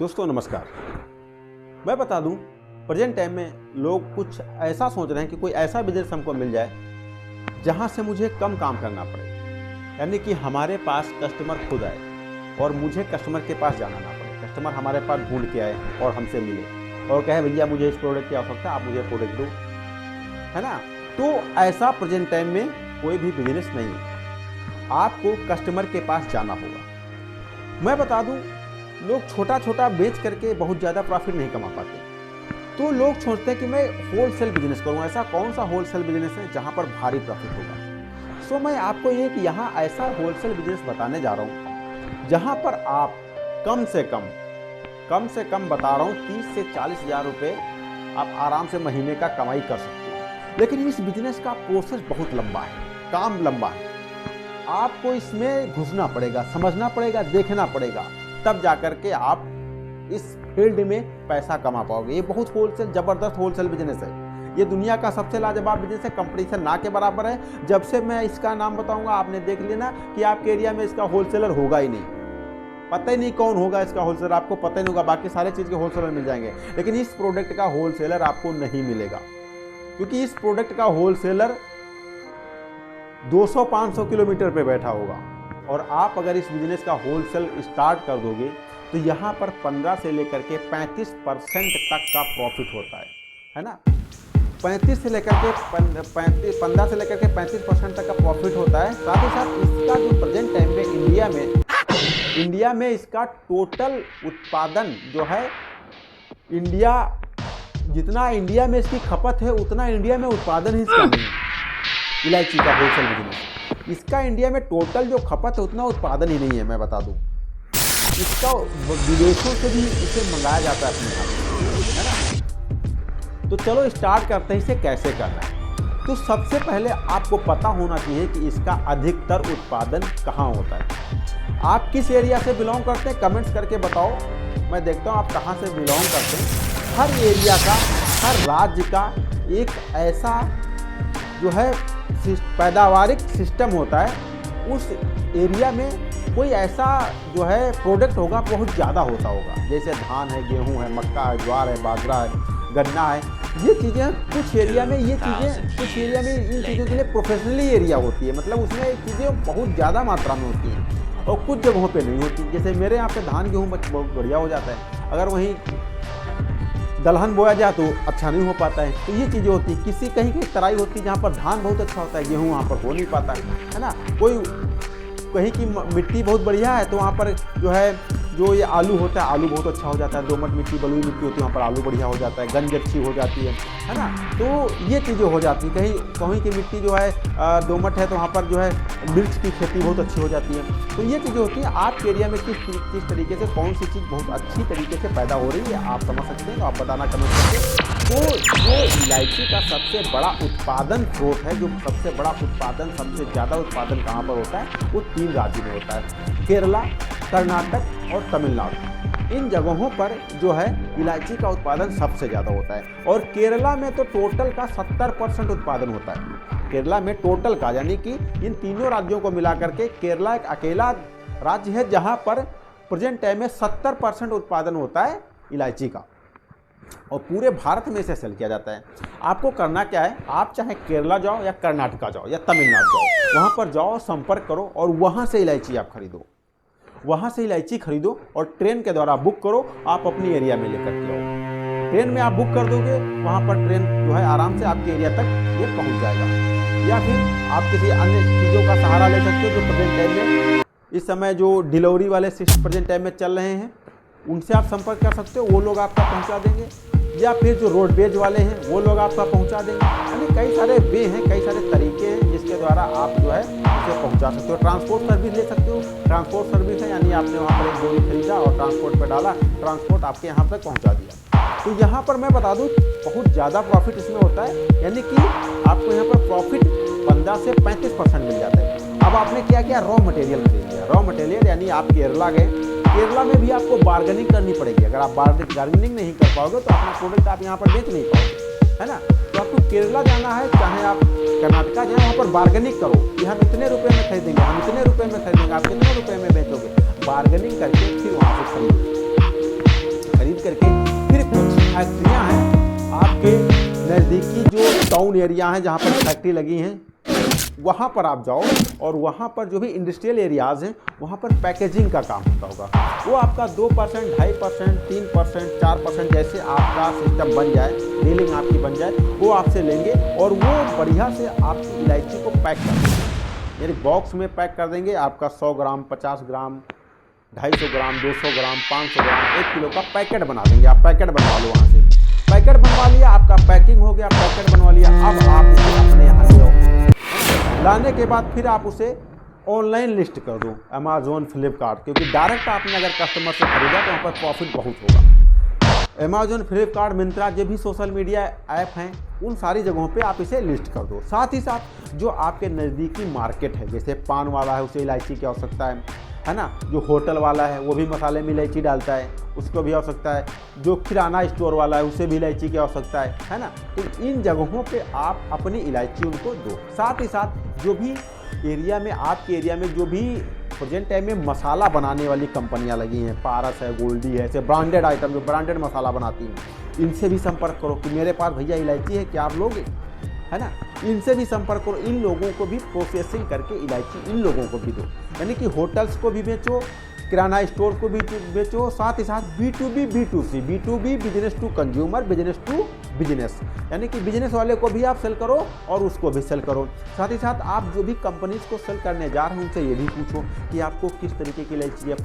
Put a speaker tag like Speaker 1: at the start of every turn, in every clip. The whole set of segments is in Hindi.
Speaker 1: दोस्तों नमस्कार। मैं बता दूं, प्रेजेंट टाइम में लोग कुछ ऐसा सोच रहे हैं कि कोई ऐसा बिजनेस हमको मिल जाए जहां से मुझे कम काम करना पड़े, यानी कि हमारे पास कस्टमर खुद आए और मुझे कस्टमर के पास जाना ना पड़े। कस्टमर हमारे पास ढूंढ के आए और हमसे मिले और कहे भैया मुझे इस प्रोडक्ट की आवश्यकता है, आप मुझे प्रोडक्ट दो, है ना। तो ऐसा प्रेजेंट टाइम में कोई भी बिजनेस नहीं है, आपको कस्टमर के पास जाना होगा। मैं बता दूं, लोग छोटा छोटा बेच करके बहुत ज़्यादा प्रॉफिट नहीं कमा पाते, तो लोग सोचते हैं कि मैं होलसेल बिजनेस करूं। ऐसा कौन सा होलसेल बिजनेस है जहां पर भारी प्रॉफिट होगा। सो मैं आपको एक यहाँ ऐसा होलसेल बिजनेस बताने जा रहा हूं जहां पर आप कम से कम बता रहा हूं 30 से 40 हज़ार रुपये आप आराम से महीने का कमाई कर सकते हो। लेकिन इस बिजनेस का प्रोसेस बहुत लंबा है, काम लंबा है। आपको इसमें घुसना पड़ेगा, समझना पड़ेगा, देखना पड़ेगा, तब जाकर के आप इस फील्ड में पैसा कमा पाओगे। ये बहुत जबरदस्त होलसेल बिजनेस है। ये दुनिया का सबसे लाजवाब बिजनेस है, कंपटीशन ना के बराबर है। जब से मैं इसका नाम बताऊंगा आपने देख लिया ना कि आपके एरिया में इसका होलसेलर होगा ही नहीं, पता ही नहीं कौन होगा इसका होलसेलर, आपको पता ही नहीं होगा। बाकी सारे चीज़ के होलसेलर मिल जाएंगे, लेकिन इस प्रोडक्ट का होलसेलर आपको नहीं मिलेगा, क्योंकि इस प्रोडक्ट का होलसेलर 200-500 किलोमीटर पे बैठा होगा। और आप अगर इस बिजनेस का होलसेल स्टार्ट कर दोगे तो यहाँ पर 15 से लेकर के 35% तक का प्रॉफिट होता है ना। 15 से लेकर के 35% तक का प्रॉफिट होता है। साथ ही साथ इसका जो प्रेजेंट टाइम में इंडिया में इसका टोटल उत्पादन जो है, जितना इंडिया में इसकी खपत है उतना इंडिया में उत्पादन ही इसका नहीं है। इलायची का होलसेल बिजनेस, इसका इंडिया में टोटल जो खपत है उतना उत्पादन ही नहीं है। मैं बता दूं, इसका विदेशों से भी इसे मंगाया जाता है अपने यहाँ, है ना। तो चलो स्टार्ट करते हैं, इसे कैसे करना है। तो सबसे पहले आपको पता होना चाहिए कि इसका अधिकतर उत्पादन कहाँ होता है। आप किस एरिया से बिलोंग करते हैं, कमेंट्स करके बताओ, मैं देखता हूँ आप कहाँ से बिलोंग करते हैं। हर एरिया का, हर राज्य का एक ऐसा जो है पैदावारिक सिस्टम होता है। उस एरिया में कोई ऐसा जो है प्रोडक्ट होगा बहुत ज़्यादा होता होगा, जैसे धान है, गेहूं है, मक्का है, ज्वार है, बाजरा है, गन्ना है। ये चीज़ें कुछ एरिया में इन चीज़ों के लिए प्रोफेशनली एरिया होती है, मतलब उसमें चीज़ें बहुत ज़्यादा मात्रा में होती हैं और कुछ जगहों पे नहीं होती। जैसे मेरे यहाँ पे धान गेहूँ बहुत बढ़िया हो जाता है, अगर वहीं दलहन बोया जाए तो अच्छा नहीं हो पाता है। तो ये चीज़ें होती है। कहीं तराई होती है जहाँ पर धान बहुत अच्छा होता है, गेहूँ वहाँ पर हो नहीं पाता है ना। कहीं की मिट्टी बहुत बढ़िया है तो वहाँ पर जो है जो ये आलू होता है, आलू बहुत अच्छा हो जाता है। दोमट मिट्टी, बलुई मिट्टी होती है, वहाँ पर आलू बढ़िया हो जाता है, गंज अच्छी हो जाती है ना। तो ये चीज़ें हो जाती हैं। कहीं की मिट्टी जो है दोमट है तो वहाँ पर जो है मिर्च की खेती बहुत अच्छी हो जाती है। तो ये चीज़ें होती हैं। आपके एरिया में किस तरीके से कौन सी चीज़ बहुत अच्छी तरीके से पैदा हो रही है आप समझ सकते हैं, तो आप बताना कमेंट करके। तो जो इलायची का सबसे बड़ा उत्पादन स्रोत है, जो सबसे बड़ा उत्पादन, सबसे ज़्यादा उत्पादन कहाँ पर होता है, वो 3 राज्यों में होता है, केरला, कर्नाटक और तमिलनाडु। इन जगहों पर जो है इलायची का उत्पादन सबसे ज़्यादा होता है। और केरला में तो टोटल का 70% उत्पादन होता है। केरला में टोटल का, यानी कि इन तीनों राज्यों को मिला करके केरला एक अकेला राज्य है जहाँ पर प्रेजेंट टाइम में 70% उत्पादन होता है इलायची का, और पूरे भारत में इसे सेल किया जाता है। आपको करना क्या है, आप चाहे केरला जाओ या कर्नाटका जाओ या तमिलनाडु जाओ, वहाँ पर जाओ, संपर्क करो और वहाँ से इलायची आप खरीदो। वहाँ से इलायची खरीदो और ट्रेन के द्वारा बुक करो, आप अपनी एरिया में लेकर के आओ। ट्रेन में आप बुक कर दोगे, वहाँ पर ट्रेन जो है आराम से आपके एरिया तक ये पहुँच जाएगा। या फिर आप किसी अन्य चीज़ों का सहारा ले सकते हो जो प्रेजेंट टाइम में इस समय जो डिलीवरी वाले सिस्टम प्रेजेंट टाइम में चल रहे हैं, उनसे आप संपर्क कर सकते हो, वो लोग आपका पहुंचा देंगे। या फिर जो रोडवेज वाले हैं वो लोग आपका पहुंचा देंगे। यानी कई सारे वे हैं, कई सारे तरीके हैं जिसके द्वारा आप जो है उसे पहुंचा सकते हो। ट्रांसपोर्ट सर्विस ले सकते हो। ट्रांसपोर्ट सर्विस है, यानी आपने वहाँ पर एक बोरी खरीदा और ट्रांसपोर्ट पर डाला, ट्रांसपोर्ट आपके यहाँ तक पहुँचा दिया। तो यहाँ पर मैं बता दूँ बहुत ज़्यादा प्रॉफिट इसमें होता है, यानी कि आपको यहाँ पर प्रॉफिट 15 से 35% मिल जाता है। अब आपने क्या किया, रॉ मटेरियल खरीद लिया। रॉ मटेरियल यानी आप केरला गए, केरला में भी आपको बार्गेनिंग करनी पड़ेगी। अगर आप बार्गेनिंग नहीं कर पाओगे तो अपना प्रोडक्ट आप यहाँ पर बेच नहीं पाओगे, है ना। तो आपको केरला जाना है, चाहे आप कर्नाटका जाए, वहाँ पर बार्गेनिंग करो कि हम इतने रुपए में खरीदेंगे, हम इतने रुपए में खरीदेंगे, आप कितने रुपए में बेचोगे। बार्गेनिंग करके फिर वहाँ से खरीदो। टाउन एरिया हैं जहाँ पर फैक्ट्री लगी हैं, वहाँ पर आप जाओ और वहाँ पर जो भी इंडस्ट्रियल एरियाज़ हैं वहाँ पर पैकेजिंग का काम होता होगा। वो आपका 2%, 2.5%, 3%, 4% जैसे आपका सिस्टम बन जाए, डीलिंग आपकी बन जाए, वो आपसे लेंगे और वो बढ़िया से आपकी इलायची को पैक कर देंगे, यानी बॉक्स में पैक कर देंगे। आपका 100 ग्राम, 50 ग्राम, 250 ग्राम, 200 ग्राम, 500 ग्राम, 1 किलो का पैकेट बना देंगे। आप पैकेट बनवा लो, वहाँ से पैकेट बनवा लिया, आपका पैकिंग हो गया, पैकेट बनवा लिया। अब आप उसे अपने यहाँ ले आओ, लाने के बाद फिर आप उसे ऑनलाइन लिस्ट कर दो, अमेजोन, फ्लिपकार्ट, क्योंकि डायरेक्ट आपने अगर कस्टमर से खरीदा तो वहाँ पर प्रॉफिट बहुत होगा। अमेजोन, फ्लिपकार्ट, मिंत्रा, जो भी सोशल मीडिया ऐप हैं उन सारी जगहों पे आप इसे लिस्ट कर दो। साथ ही साथ जो आपके नज़दीकी मार्केट है, जैसे पान वाला है उसे इलायची की आवश्यकता है ना, जो होटल वाला है वो भी मसाले में इलायची डालता है, उसको भी आवश्यकता है, जो किराना स्टोर वाला है उसे भी इलायची की आवश्यकता है ना। तो इन जगहों पे आप अपनी इलायची उनको दो। साथ ही साथ जो भी एरिया में, आपके एरिया में जो भी प्रेजेंट टाइम में मसाला बनाने वाली कंपनियां लगी हैं, पारस है, गोल्डी है, ऐसे ब्रांडेड आइटम जो ब्रांडेड मसाला बनाती हैं, इनसे भी संपर्क करो कि मेरे पास भैया इलायची है, क्या आप लोगे, है ना। इनसे भी संपर्क करो, इन लोगों को भी प्रोसेसिंग करके इलायची इन लोगों को भी दो, यानी कि होटल्स को भी बेचो, किराना स्टोर को भी बेचो। साथ ही साथ B2B, B2C, B2B business to consumer, business to business, यानी कि बिजनेस वाले को भी आप सेल करो और उसको भी सेल करो। साथ ही साथ आप जो भी कंपनीज को सेल करने जा रहे हैं उनसे ये भी पूछो कि आपको किस तरीके की इलायची चाहिए,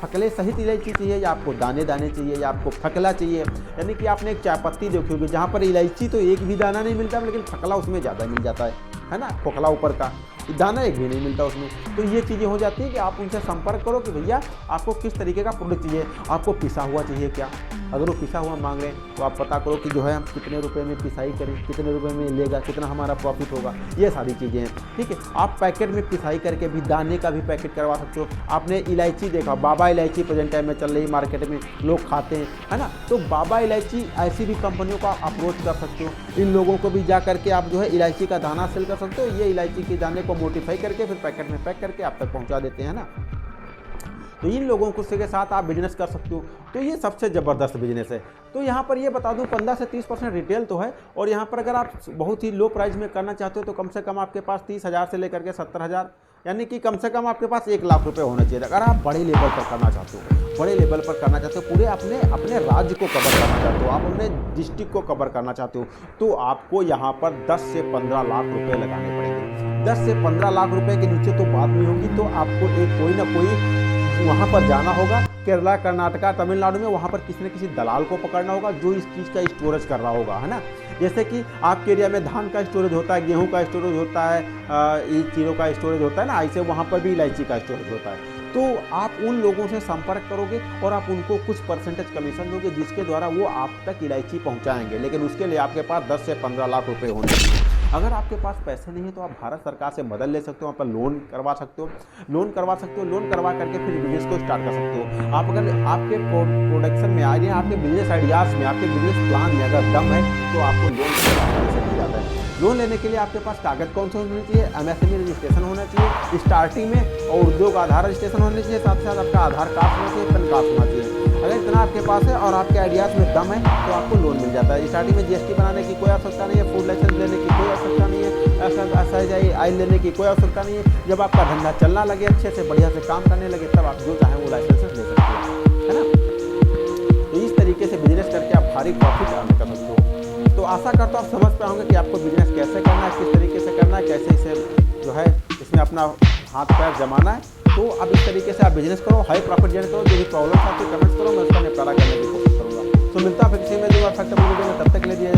Speaker 1: फकले सहित इलायची चाहिए या आपको दाने दाने चाहिए या आपको फकला चाहिए। यानी कि आपने एक चाय पत्ती देखी होगी जहाँ पर इलायची तो एक भी दाना नहीं मिलता, लेकिन फकला उसमें ज़्यादा मिल जाता है ना, खोखला ऊपर का, दाना एक भी नहीं मिलता उसमें। तो ये चीज़ें हो जाती है कि आप उनसे संपर्क करो कि भैया आपको किस तरीके का प्रोडक्ट चाहिए, आपको पिसा हुआ चाहिए क्या। अगर वो पिसा हुआ मांग रहे हैं तो आप पता करो कि जो है हम कितने रुपए में पिसाई करें, कितने रुपए में लेगा, कितना हमारा प्रॉफिट होगा, ये सारी चीज़ें हैं। ठीक है, आप पैकेट में पिसाई करके भी दाने का भी पैकेट करवा सकते हो। आपने इलायची देखा, बाबा इलायची प्रेजेंट टाइम में चल रही मार्केट में, लोग खाते हैं, है ना। तो बाबा इलायची ऐसी भी कंपनियों का अप्रोच कर सकते हो, इन लोगों को भी जा करके आप जो है इलायची का दाना सेल कर सकते हो। ये इलायची के दाने को मोडिफाई करके फिर पैकेट में पैक करके आप तक पहुंचा देते हैं ना। तो इन लोगों को के साथ आप बिजनेस कर सकते हो। तो ये सबसे ज़बरदस्त बिजनेस है। तो यहाँ पर ये बता दूं 15 से 30% रिटेल तो है, और यहाँ पर अगर आप बहुत ही लो प्राइस में करना चाहते हो तो कम से कम आपके पास 30,000 से लेकर के 70,000, यानी कि कम से कम आपके पास 1 लाख रुपए होना चाहिए। अगर आप बड़े लेवल पर करना चाहते हो, बड़े लेवल पर करना चाहते हो, पूरे अपने राज्य को कवर करना चाहते हो, आप अपने डिस्ट्रिक्ट को कवर करना चाहते हो, तो आपको यहाँ पर 10 से 15 लाख रुपए लगाने पड़ेंगे। 10 से 15 लाख रुपए के नीचे तो बात नहीं होगी। तो आपको एक कोई ना कोई वहाँ पर जाना होगा, केरला, कर्नाटका, तमिलनाडु में, वहाँ पर किसी न किसी दलाल को पकड़ना होगा जो इस चीज़ का स्टोरेज कर रहा होगा, है ना। जैसे कि आपके एरिया में धान का स्टोरेज होता है, गेहूं का स्टोरेज होता है, इन चीज़ों का स्टोरेज होता है ना, ऐसे वहाँ पर भी इलायची का स्टोरेज होता है। तो आप उन लोगों से संपर्क करोगे और आप उनको कुछ परसेंटेज कमीशन दोगे, जिसके द्वारा वो आप तक इलायची पहुँचाएंगे। लेकिन उसके लिए आपके पास 10 से 15 लाख रुपये होने चाहिए। अगर आपके पास पैसे नहीं है तो आप भारत सरकार से मदद ले सकते हो, वहाँ पर लोन करवा सकते हो, लोन करवा करके फिर बिजनेस को स्टार्ट कर सकते हो। आप अगर आपके प्रोडक्शन में आ रही है, आपके बिजनेस आइडियाज़ में, आपके बिजनेस प्लान में अगर दम है तो आपको लोन से मिल जाता है। लोन लेने के लिए आपके पास कागज कौन से होने चाहिए, MSME रजिस्ट्रेशन होना चाहिए स्टार्टिंग में, और उद्योग आधार रजिस्ट्रेशन होने चाहिए, साथ ही साथ आपका आधार कार्ड होना चाहिए, पैन कार्ड होना चाहिए। अगर इतना आपके पास है और आपके आइडियाज़ में दम है तो आपको लोन मिल जाता है। स्टार्टिंग में GST बनाने की कोई आवश्यकता नहीं है, फूड लाइसेंस लेने की कोई आवश्यकता नहीं है, SIJ आइल लेने की कोई आवश्यकता नहीं है। जब आपका धंधा चलना लगे, अच्छे से बढ़िया से काम करने लगे, तब आप जो चाहें वो लाइसेंस ले सकते हो, है ना। तो इस तरीके से बिजनेस करके आप भारी प्रॉफिट अर्न कर सकते हो। तो आशा करता हूँ आप समझ पाए होंगे कि आपको बिजनेस कैसे करना है, किस तरीके से करना है, कैसे इसे जो है इसमें अपना हाथ पैर जमाना है। तो अब इस तरीके से आप बिजनेस करो, हाई प्रॉफिट जनरेट करो। जो भी प्रॉब्लम आपको कमेंट्स करो, मैं उसका निपटारा करने की कोशिश करूँगा। तो मिलता है फिर किसी में जो फैक्टर वीडियो में, तब तक ले दिया